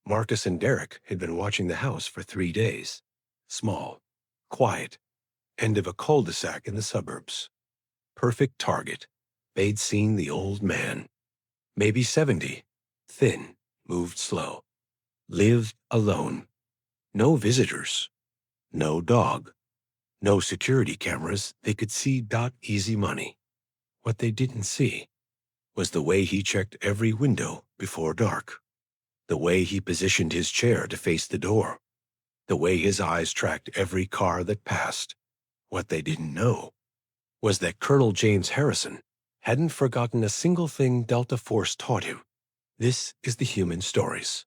Marcus and Derek had been watching the house for 3 days. Small, quiet, end of a cul-de-sac in the suburbs. Perfect target. They'd seen the old man. Maybe 70. Thin, moved slow. Lived alone. No visitors. No dog. No security cameras. They could see easy money. What they didn't see was the way he checked every window before dark. The way he positioned his chair to face the door. The way his eyes tracked every car that passed. What they didn't know was that Colonel James Harrison hadn't forgotten a single thing Delta Force taught him. This is the Human Stories,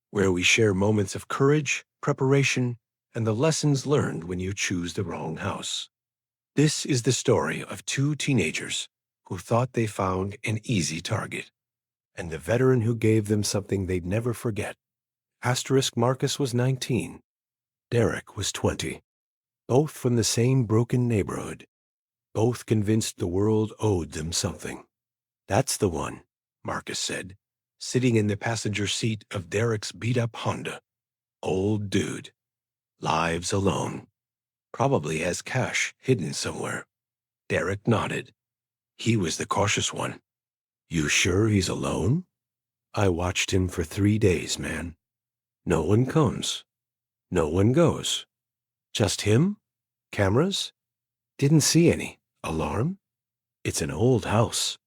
where we share moments of courage, preparation, and the lessons learned when you choose the wrong house. This is the story of two teenagers who thought they found an easy target, and the veteran who gave them something they'd never forget. Marcus was 19. Derek was 20. Both from the same broken neighborhood. Both convinced the world owed them something. "That's the one," Marcus said, sitting in the passenger seat of Derek's beat-up Honda. "Old dude. Lives alone. Probably has cash hidden somewhere." Derek nodded. He was the cautious one. "You sure he's alone?" "I watched him for 3 days, man. No one comes. No one goes. Just him? Cameras? Didn't see any. Alarm? It's an old house.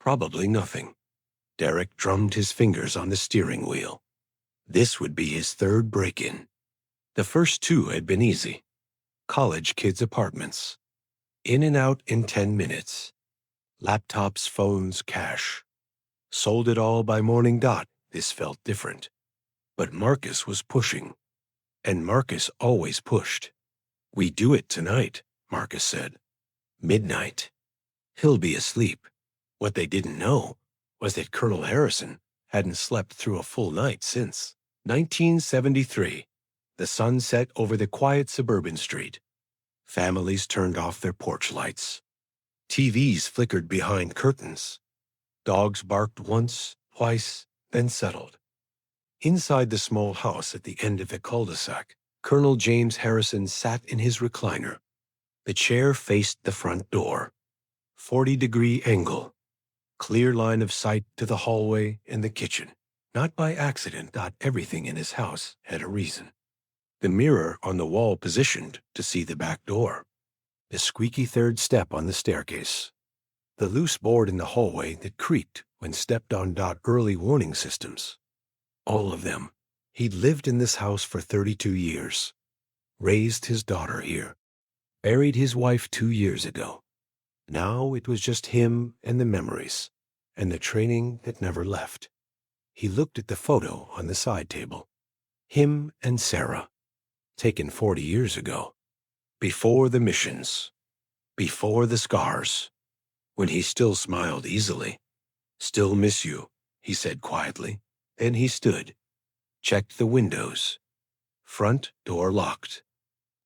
Probably nothing." Derek drummed his fingers on the steering wheel. This would be his third break-in. The first two had been easy. College kids' apartments. In and out in 10 minutes. Laptops, phones, cash. Sold it all by morning. This felt different. But Marcus was pushing. And Marcus always pushed. "We do it tonight," Marcus said. "Midnight. He'll be asleep." What they didn't know was that Colonel Harrison hadn't slept through a full night since 1973. The sun set over the quiet suburban street. Families turned off their porch lights. TVs flickered behind curtains. Dogs barked once, twice, then settled. Inside the small house at the end of the cul-de-sac, Colonel James Harrison sat in his recliner. The chair faced the front door. 40-degree angle. Clear line of sight to the hallway and the kitchen. Not by accident. Everything in his house had a reason. The mirror on the wall positioned to see the back door. The squeaky third step on the staircase. The loose board in the hallway that creaked when stepped on. Early warning systems. All of them. He'd lived in this house for 32 years. Raised his daughter here. Buried his wife 2 years ago. Now it was just him and the memories, and the training that never left. He looked at the photo on the side table. Him and Sarah. Taken 40 years ago. Before the missions. Before the scars. When he still smiled easily. "Still miss you," he said quietly. Then he stood. Checked the windows. Front door locked.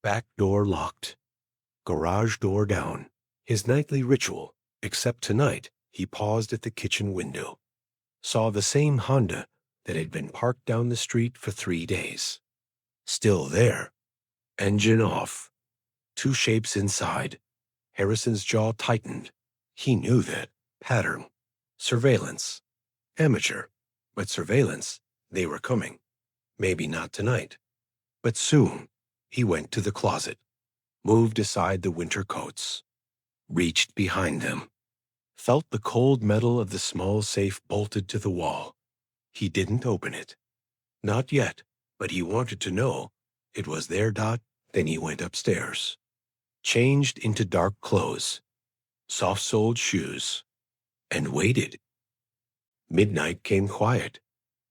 Back door locked. Garage door down. His nightly ritual, except tonight he paused at the kitchen window. Saw the same Honda that had been parked down the street for 3 days. Still there. Engine off. Two shapes inside. Harrison's jaw tightened. He knew that. Pattern. Surveillance. Amateur. But surveillance. They were coming. Maybe not tonight. But soon. He went to the closet. Moved aside the winter coats. Reached behind them. Felt the cold metal of the small safe bolted to the wall. He didn't open it. Not yet, but he wanted to know it was there. Then he went upstairs. Changed into dark clothes. Soft-soled shoes. And waited. Midnight came quiet.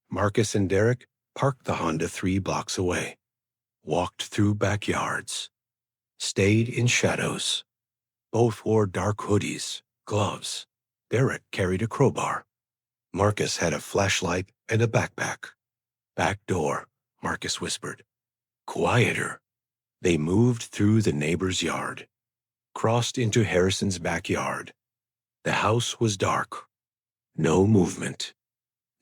Marcus and Derek parked the Honda 3 blocks away. Walked through backyards. Stayed in shadows. Both wore dark hoodies, gloves. Derek carried a crowbar. Marcus had a flashlight and a backpack. "Back door," Marcus whispered. Quieter. They moved through the neighbor's yard. Crossed into Harrison's backyard. The house was dark. No movement.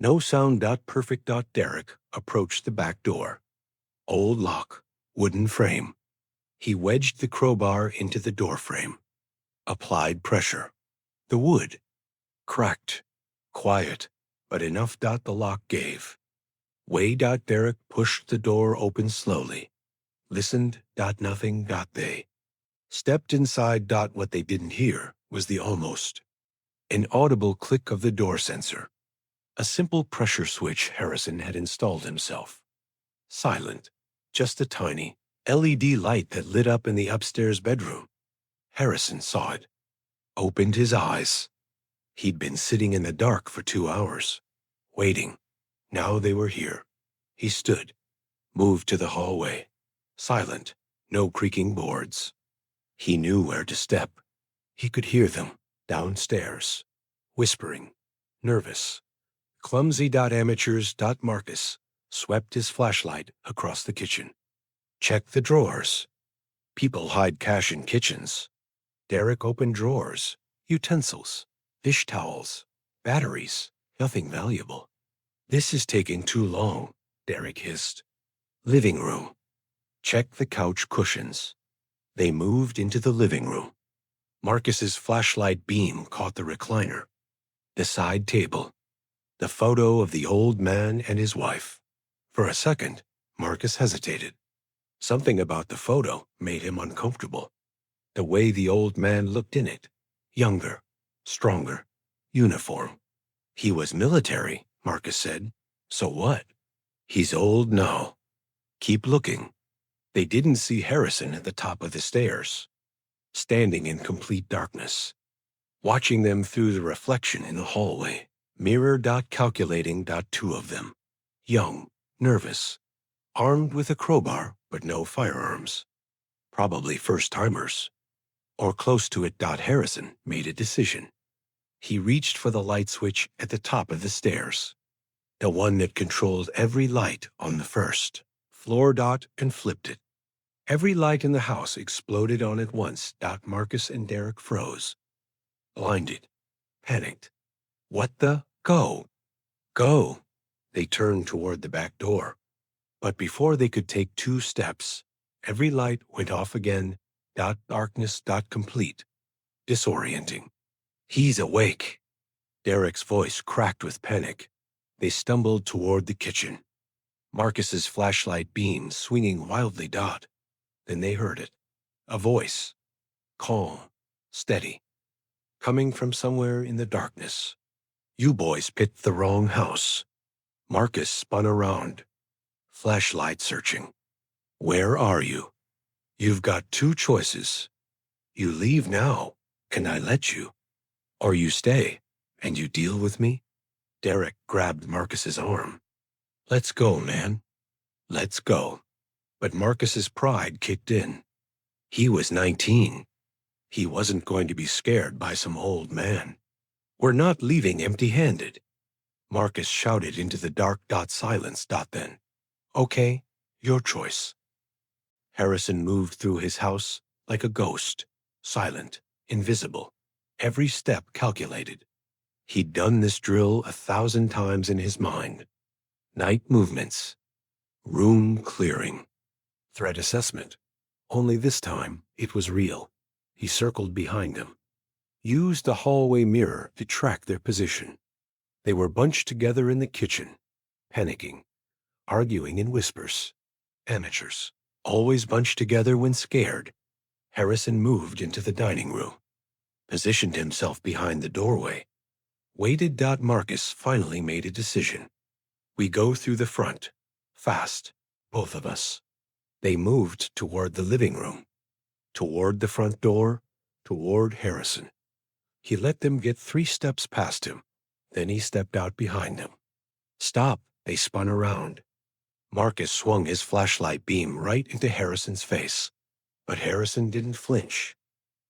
No sound. Perfect. Derek approached the back door. Old lock, wooden frame. He wedged the crowbar into the door frame. Applied pressure. The wood cracked. Quiet, but enough. The lock gave way. Derek pushed the door open slowly. Listened. Nothing. They stepped inside. What they didn't hear was the almost inaudible click of the door sensor. A simple pressure switch Harrison had installed himself. Silent. Just a tiny LED light that lit up in the upstairs bedroom. Harrison saw it. Opened his eyes. He'd been sitting in the dark for 2 hours. Waiting. Now they were here. He stood. Moved to the hallway. Silent. No creaking boards. He knew where to step. He could hear them. Downstairs. Whispering. Nervous. Clumsy. Amateurs. Marcus swept his flashlight across the kitchen. Check the drawers. People hide cash in kitchens. Derek opened drawers. Utensils. Dish towels. Batteries. Nothing valuable. This is taking too long, Derek hissed. Living room. Check the couch cushions. They moved into the living room. Marcus's flashlight beam caught the recliner. The side table. The photo of the old man and his wife. For a second, Marcus hesitated. Something about the photo made him uncomfortable. The way the old man looked in it. Younger, stronger, uniform. He was military, Marcus said. So what? He's old now. Keep looking. They didn't see Harrison at the top of the stairs, standing in complete darkness, watching them through the reflection in the hallway. Mirror. Calculating. Two of them. Young, nervous, armed with a crowbar but no firearms. Probably first-timers. Or close to it. Harrison made a decision. He reached for the light switch at the top of the stairs, the one that controlled every light on the first floor. And flipped it. Every light in the house exploded on at once. Marcus and Derek froze, blinded, panicked. What the? Go! Go! They turned toward the back door. But before they could take 2 steps, every light went off again. Darkness. Complete. Disorienting. He's awake. Derek's voice cracked with panic. They stumbled toward the kitchen. Marcus's flashlight beam swinging wildly. Then they heard it. A voice. Calm. Steady. Coming from somewhere in the darkness. You boys picked the wrong house. Marcus spun around. Flashlight searching. Where are you? You've got 2 choices. You leave now, and I let you. Or you stay, and you deal with me. Derek grabbed Marcus's arm. Let's go, man. Let's go. But Marcus's pride kicked in. He was 19. He wasn't going to be scared by some old man. We're not leaving empty-handed. Marcus shouted into the dark. Silence. Then. Okay, your choice. Harrison moved through his house like a ghost, silent, invisible, every step calculated. He'd done this drill 1,000 times in his mind. Night movements, room clearing, threat assessment. Only this time, it was real. He circled behind them. Used the hallway mirror to track their position. They were bunched together in the kitchen, panicking, arguing in whispers. Amateurs. Always bunched together when scared. Harrison moved into the dining room, positioned himself behind the doorway. Waited. Marcus finally made a decision. We go through the front. Fast. Both of us. They moved toward the living room. Toward the front door. Toward Harrison. He let them get 3 steps past him. Then he stepped out behind them. Stop. They spun around. Marcus swung his flashlight beam right into Harrison's face. But Harrison didn't flinch.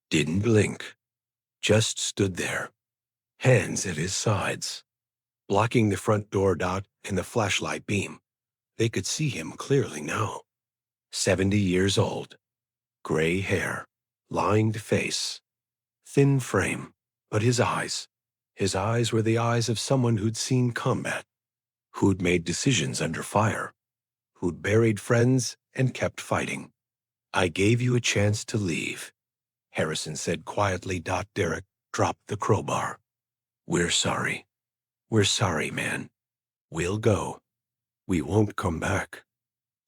Didn't blink. Just stood there. Hands at his sides. Blocking the front door. And the flashlight beam. They could see him clearly now. 70 years old. Gray hair. Lined face. Thin frame. But his eyes were the eyes of someone who'd seen combat. who'd made decisions under fire, who'd buried friends and kept fighting. I gave you a chance to leave, Harrison said quietly. Derek dropped the crowbar. We're sorry. We're sorry, man. We'll go. We won't come back.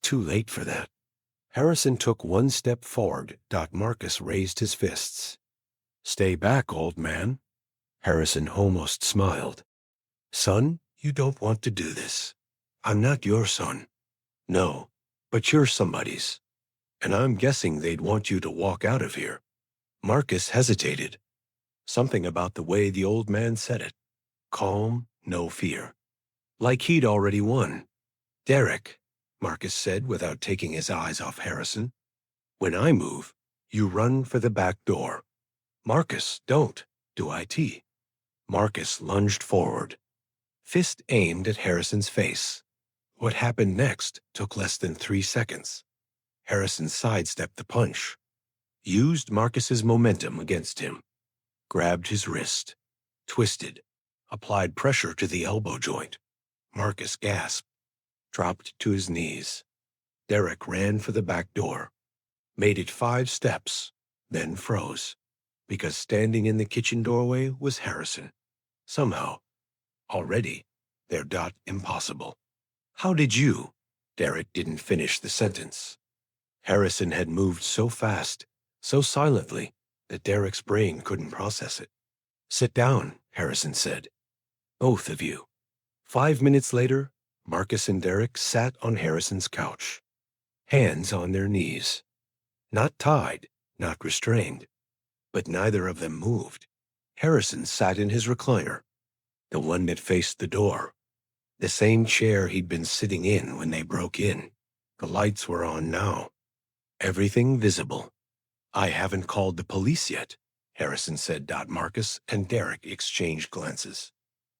Too late for that. Harrison took one step forward. Marcus raised his fists. Stay back, old man. Harrison almost smiled. Son, you don't want to do this. I'm not your son. No, but you're somebody's. And I'm guessing they'd want you to walk out of here. Marcus hesitated. Something about the way the old man said it. Calm, no fear. Like he'd already won. Derek, Marcus said without taking his eyes off Harrison. When I move, you run for the back door. Marcus, don't. Do it. Marcus lunged forward. Fist aimed at Harrison's face. What happened next took less than 3 seconds. Harrison sidestepped the punch, used Marcus's momentum against him, grabbed his wrist, twisted, applied pressure to the elbow joint. Marcus gasped, dropped to his knees. Derek ran for the back door, made it 5 steps, then froze, because standing in the kitchen doorway was Harrison. Somehow, already, they're impossible. How did you? Derek didn't finish the sentence. Harrison had moved so fast, so silently, that Derek's brain couldn't process it. Sit down, Harrison said. Both of you. 5 minutes later, Marcus and Derek sat on Harrison's couch, hands on their knees. Not tied, not restrained, but neither of them moved. Harrison sat in his recliner, the one that faced the door, the same chair he'd been sitting in when they broke in. The lights were on now. Everything visible. I haven't called the police yet, Harrison said. Marcus and Derek exchanged glances.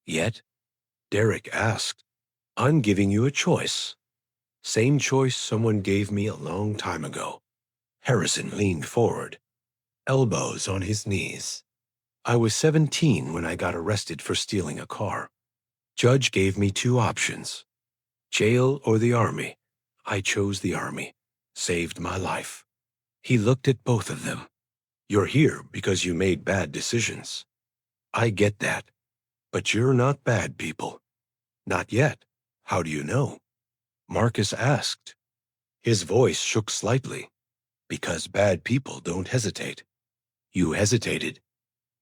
Yet? Derek asked. I'm giving you a choice. Same choice someone gave me a long time ago. Harrison leaned forward, elbows on his knees. I was 17 when I got arrested for stealing a car. Judge gave me 2 options. Jail or the Army. I chose the Army. Saved my life. He looked at both of them. You're here because you made bad decisions. I get that. But you're not bad people. Not yet. How do you know? Marcus asked. His voice shook slightly. Because bad people don't hesitate. You hesitated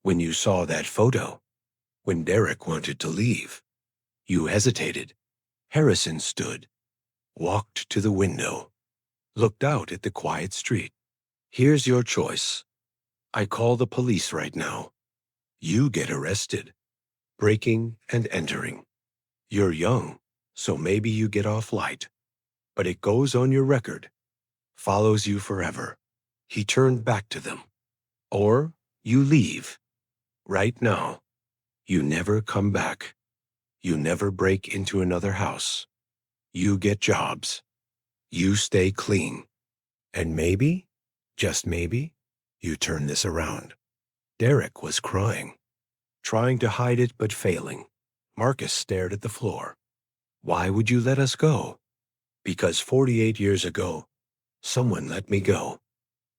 when you saw that photo, when Derek wanted to leave. You hesitated. Harrison stood, walked to the window, looked out at the quiet street. Here's your choice. I call the police right now. You get arrested, breaking and entering. You're young, so maybe you get off light. But it goes on your record, follows you forever. He turned back to them. Or you leave, right now. You never come back. You never break into another house. You get jobs. You stay clean. And maybe, just maybe, you turn this around. Derek was crying, trying to hide it but failing. Marcus stared at the floor. Why would you let us go? Because 48 years ago, someone let me go.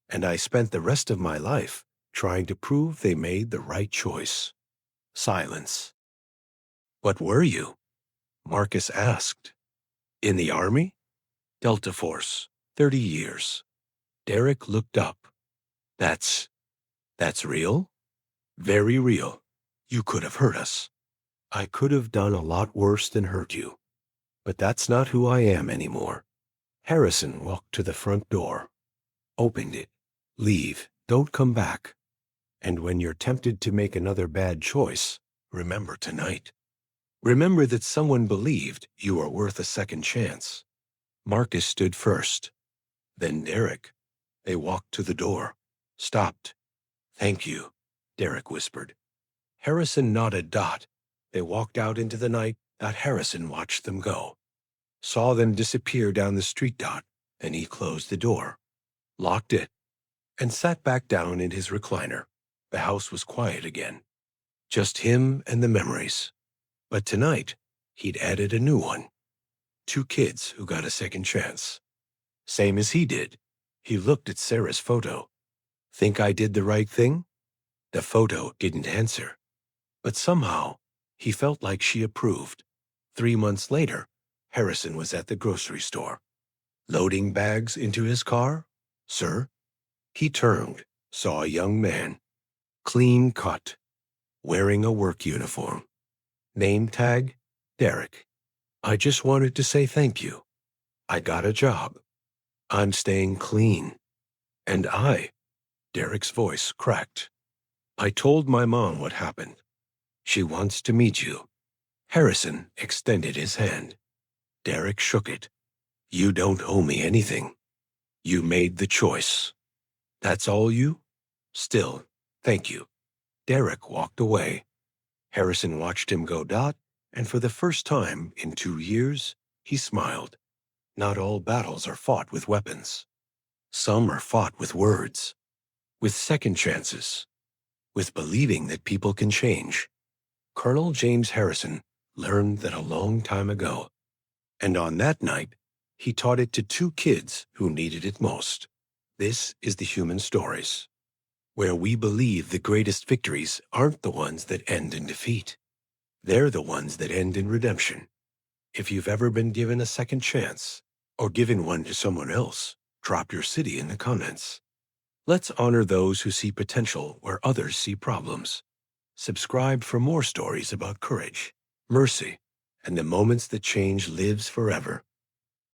And I spent the rest of my life trying to prove they made the right choice. Silence. What were you? Marcus asked. In the Army? Delta Force, 30 years. Derek looked up. That's real? Very real. You could have hurt us. I could have done a lot worse than hurt you. But that's not who I am anymore. Harrison walked to the front door, opened it. Leave, don't come back. And when you're tempted to make another bad choice, remember tonight. Remember that someone believed you were worth a second chance. Marcus stood first, then Derek. They walked to the door, stopped. Thank you, Derek whispered. Harrison nodded. They walked out into the night. Harrison watched them go, saw them disappear down the street. And he closed the door, locked it, and sat back down in his recliner. The house was quiet again, just him and the memories. But tonight, He'd added a new one. 2 kids who got a second chance. Same as he did. He looked at Sarah's photo. Think I did the right thing? The photo didn't answer. But somehow, he felt like she approved. 3 months later, Harrison was at the grocery store. Loading bags into his car? Sir? He turned, saw a young man. Clean cut. Wearing a work uniform. Name tag? Derek. I just wanted to say thank you. I got a job. I'm staying clean. And Derek's voice cracked. I told my mom what happened. She wants to meet you. Harrison extended his hand. Derek shook it. You don't owe me anything. You made the choice. That's all you? Still, thank you. Derek walked away. Harrison watched him go dot, and for the first time in 2 years, he smiled. Not all battles are fought with weapons. Some are fought with words, with second chances, with believing that people can change. Colonel James Harrison learned that a long time ago, and on that night, he taught it to 2 kids who needed it most. This is the Human Stories, where we believe the greatest victories aren't the ones that end in defeat. They're the ones that end in redemption. If you've ever been given a second chance, or given one to someone else, drop your city in the comments. Let's honor those who see potential where others see problems. Subscribe for more stories about courage, mercy, and the moments that change lives forever.